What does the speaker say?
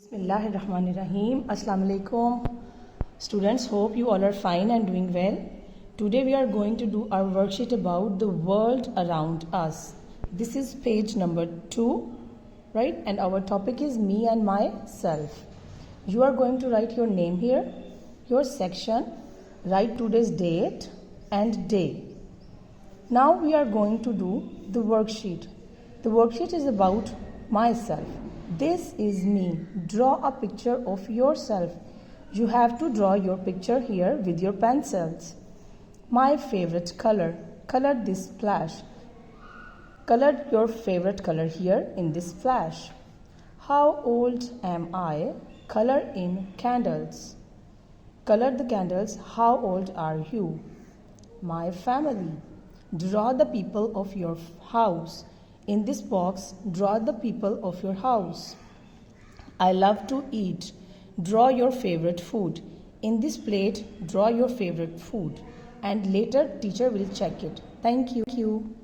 Bismillahirrahmanirrahim. Assalamu alaikum. Students, hope you all are fine and doing well. Today we are going to do our worksheet about the world around us. This is page number 2, right? And our topic is me and myself. You are going to write your name here, your section, write today's date and day. Now we are going to do the worksheet. The worksheet is about myself. This is me. Draw a picture of yourself. You have to draw your picture here with your pencils. My favorite color. Color this flash. Color your favorite color here in this flash. How old am I? Color in candles. Color the candles. How old are you? My family. Draw the people of your house. In this box, draw the people of your house. I love to eat. Draw your favorite food. In this plate, draw your favorite food. And later, teacher will check it. Thank you.